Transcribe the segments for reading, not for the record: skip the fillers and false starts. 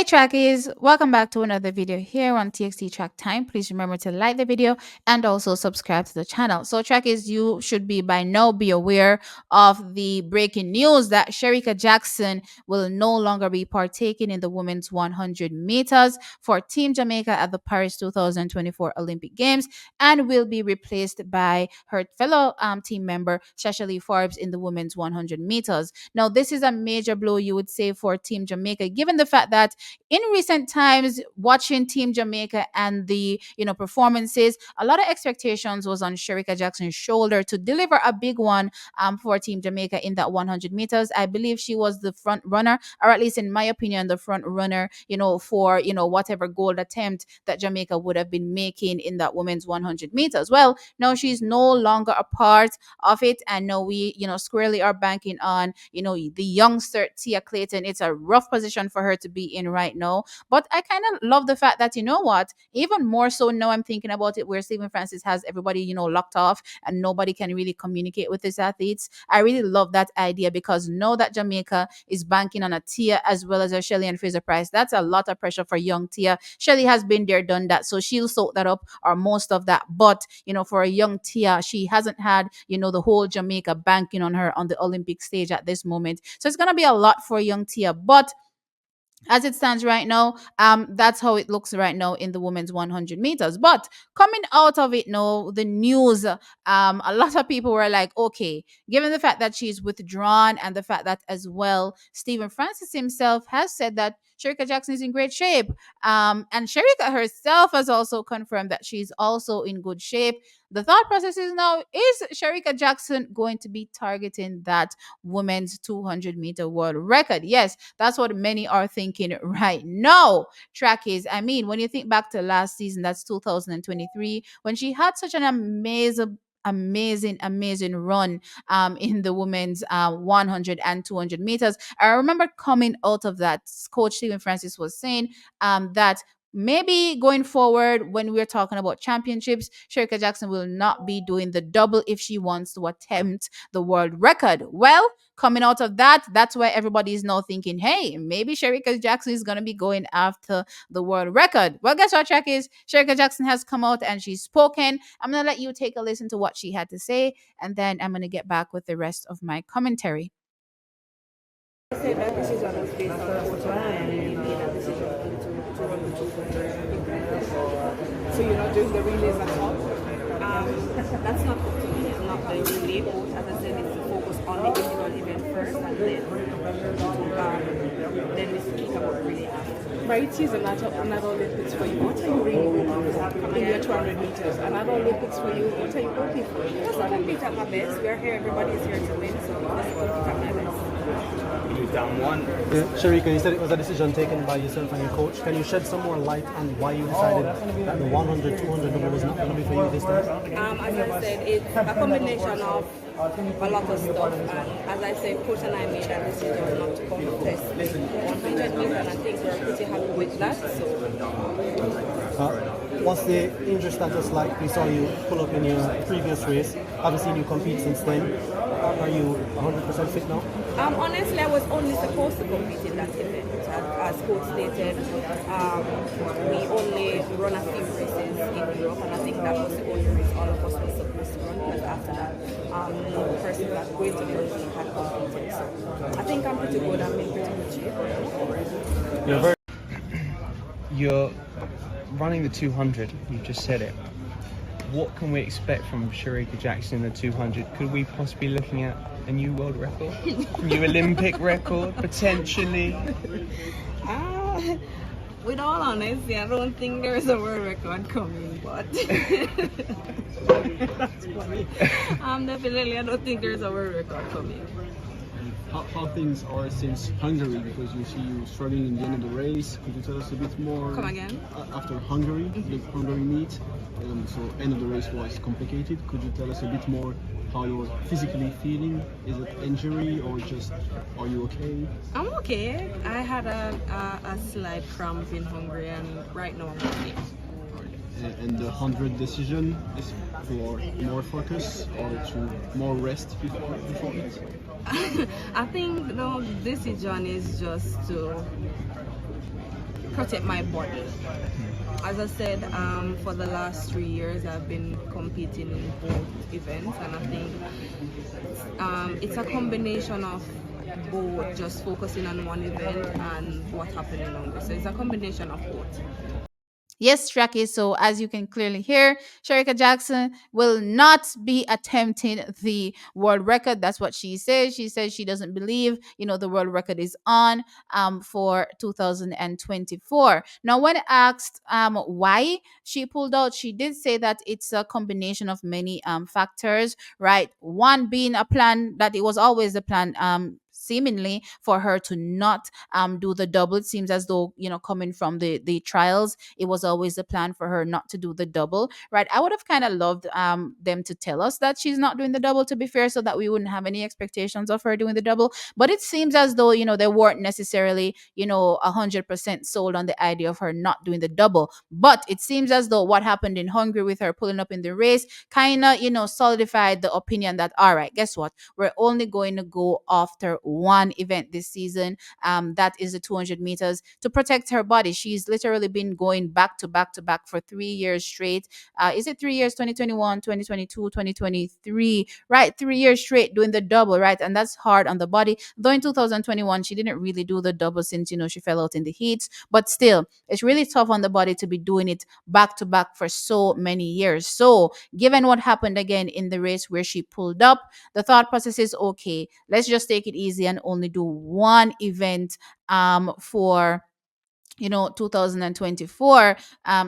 Trackies, welcome back to another video here on TXT Track Time. Please remember to like the video and also subscribe to the channel. So Trackies, you should be by now be aware of the breaking news that Shericka Jackson will no longer be partaking in the women's 100 meters for Team Jamaica at the Paris 2024 Olympic Games and will be replaced by her fellow team member Shasha Forbes in the women's 100 meters. Now, this is a major blow, you would say, for Team Jamaica, given the fact that in recent times, watching Team Jamaica and the performances, a lot of expectations was on Shericka Jackson's shoulder to deliver a big one for Team Jamaica in that 100 meters. I believe she was the front runner, or at least in my opinion, the front runner, for whatever gold attempt that Jamaica would have been making in that women's 100 meters. Well, now she's no longer a part of it, and now we squarely are banking on the youngster Tia Clayton. It's a rough position for her to be in right now, but I kind of love the fact that even more so now I'm thinking about it, where Stephen Francis has everybody locked off and nobody can really communicate with his athletes. I really love that idea, because now that Jamaica is banking on a Tia as well as a Shelly and Fraser Price, that's a lot of pressure for young Tia. Shelly has been there, done that, so she'll soak that up, or most of that. But for a young Tia, she hasn't had the whole Jamaica banking on her on the Olympic stage at this moment, so it's gonna be a lot for young Tia. But as it stands right now, that's how it looks right now in the women's 100 meters. But coming out of it now, the news, a lot of people were like, okay, given the fact that she's withdrawn and the fact that as Stephen Francis himself has said that Shericka Jackson is in great shape, and Shericka herself has also confirmed that she's also in good shape. The thought process is now, is Shericka Jackson going to be targeting that women's 200-meter world record? Yes, that's what many are thinking right now. Trackies, I mean, when you think back to last season, that's 2023, when she had such an amazing run in the women's 100 and 200 meters. I remember coming out of that, Coach Stephen Francis was saying that maybe going forward, when we're talking about championships, Shericka Jackson will not be doing the double if she wants to attempt the world record. Well, coming out of that, that's why everybody is now thinking, hey, maybe Shericka Jackson is going to be going after the world record. Well, guess what, Track is? Shericka Jackson has come out and she's spoken. I'm going to let you take a listen to what she had to say, and then I'm going to get back with the rest of my commentary. I said that decision was based on Coach Ryan, and he made a decision to run the 200. So you're not doing the relays at all? That's not up to me. I'm not the relay coach. As I said, it's to focus on the individual event first, and then we speak about relay after. Right, is another Olympics for you. What are you really hoping for in your 200 meters? Another Olympics for you. What are you hoping for? Just to compete at my best. We're here, everybody's here to win, so let's compete at my best. You've done one. Shericka, you said it was a decision taken by yourself and your coach. Can you shed some more light on why you decided that the 100, 200 number was not going to be for you this time? As I said, it's a combination of a lot of stuff. And as I said, Coach and I made that decision not to contest 100 meters, and I think we're pretty happy with that. What's the injury status like? We saw you pull up in your previous race. Haven't seen you compete since then. Are you 100% fit now? Honestly, I was only supposed to compete in that event. As Coach stated, we only run a few races in Europe, and I think that was the only race all of us were supposed to run, because after that, the person that going to the Olympics had competed. So I think I'm pretty good. I'm in pretty good shape. You're running the 200, you just said it. What can we expect from Shericka Jackson in the 200? Could we possibly be looking at a new world record? New Olympic record, potentially? With all honesty, I don't think there's a world record coming, but That's funny. definitely I don't think there's a world record coming. How things are since Hungary, because you see you struggling in the end of the race. Could you tell us a bit more? Come again? After Hungary, the Hungary meet, so end of the race was complicated. Could you tell us a bit more how you're physically feeling? Is it injury or just are you okay? I'm okay. I had a slight cramp in Hungary, and right now I'm okay. And the 100 decision is for more focus or to more rest before it? I think the decision is just to protect my body. As I said, for the last 3 years, I've been competing in both events, and I think it's a combination of both, just focusing on one event and what happened in Hungary. So it's a combination of both. Yes, Shraki. So as you can clearly hear, Shericka Jackson will not be attempting the world record. That's what she says. She says she doesn't believe, the world record is on for 2024. Now, when asked why she pulled out, she did say that it's a combination of many factors, right? One being a plan, that it was always a plan, seemingly, for her to not do the double. It seems as though, coming from the trials, it was always the plan for her not to do the double, right? I would have kind of loved them to tell us that she's not doing the double, to be fair, so that we wouldn't have any expectations of her doing the double. But it seems as though, they weren't necessarily, 100% sold on the idea of her not doing the double. But it seems as though what happened in Hungary with her pulling up in the race kind of, solidified the opinion that, all right, guess what, we're only going to go after one event this season, that is the 200 meters, to protect her body. She's literally been going back to back to back for 3 years straight. Is it 3 years? 2021, 2022, 2023, right? 3 years straight doing the double, right? And that's hard on the body. Though in 2021, she didn't really do the double since, she fell out in the heats. But still, it's really tough on the body to be doing it back to back for so many years. So, given what happened again in the race where she pulled up, the thought process is, okay, let's just take it easy and only do one event for 2024.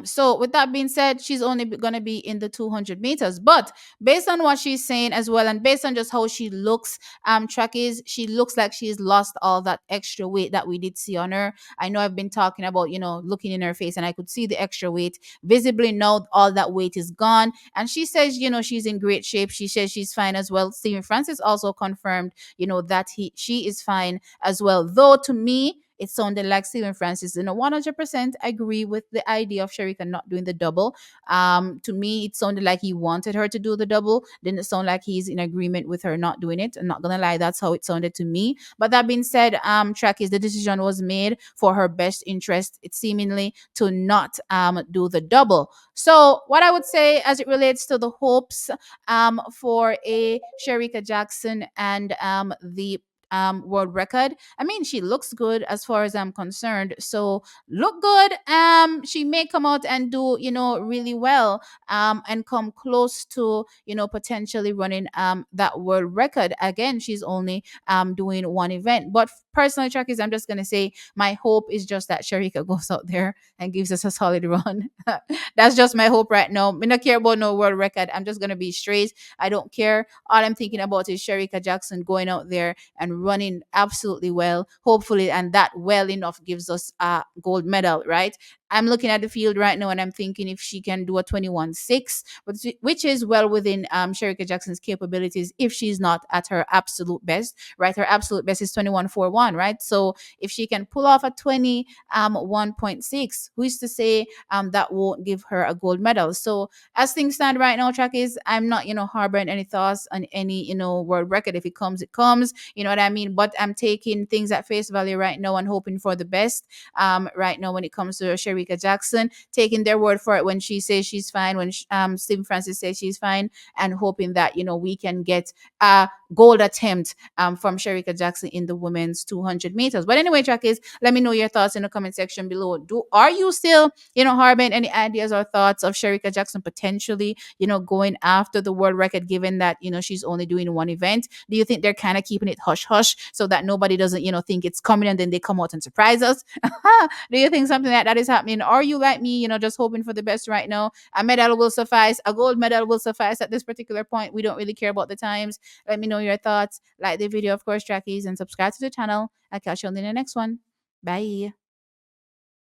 So with that being said, she's only going to be in the 200 meters. But based on what she's saying as well, and based on just how she looks, track is, she looks like she's lost all that extra weight that we did see on her. I know I've been talking about, looking in her face, and I could see the extra weight visibly. Now all that weight is gone, and she says, she's in great shape. She says she's fine as well. Stephen Francis also confirmed, that she is fine as well. Though to me, it sounded like Stephen Francis, 100% agree with the idea of Shericka not doing the double. To me, it sounded like he wanted her to do the double. Didn't sound like he's in agreement with her not doing it. I'm not gonna lie, that's how it sounded to me. But that being said, track is, the decision was made for her best interest, it seemingly, to not do the double. So what I would say as it relates to the hopes for a Shericka Jackson and the world record, I mean, she looks good as far as I'm concerned. So look good. She may come out and do, really well, and come close to, potentially running that world record. Again, she's only doing one event. But personally, Chuckies, I'm just gonna say my hope is just that Shericka goes out there and gives us a solid run. That's just my hope right now. I don't care about no world record. I'm just gonna be straight. I don't care. All I'm thinking about is Shericka Jackson going out there and running absolutely well, hopefully, and that well enough gives us a gold medal, right? I'm looking at the field right now and I'm thinking if she can do a 21.6, which is well within Shericka Jackson's capabilities if she's not at her absolute best, right? Her absolute best is 21.41, right? So if she can pull off a 21.6, who is to say that won't give her a gold medal? So as things stand right now, track is, I'm not, harboring any thoughts on any, world record. If it comes, it comes. You know what I mean? But I'm taking things at face value right now and hoping for the best. Right now when it comes to Shericka Jackson, taking their word for it when she says she's fine, when Stephen Francis says she's fine, and hoping that we can get a gold attempt from Shericka Jackson in the women's 200 meters. But anyway, Jackies, let me know your thoughts in the comment section below. Are you still harboring any ideas or thoughts of Shericka Jackson potentially going after the world record, given that she's only doing one event? Do you think they're kind of keeping it hush hush so that nobody doesn't think it's coming and then they come out and surprise us? Do you think something like that is happening? Are you like me, just hoping for the best right now? A medal will suffice, a gold medal will suffice at this particular point. We don't really care about the times. Let me know your thoughts. Like the video, of course, Trackies, and subscribe to the channel. I'll catch you on the next one. Bye.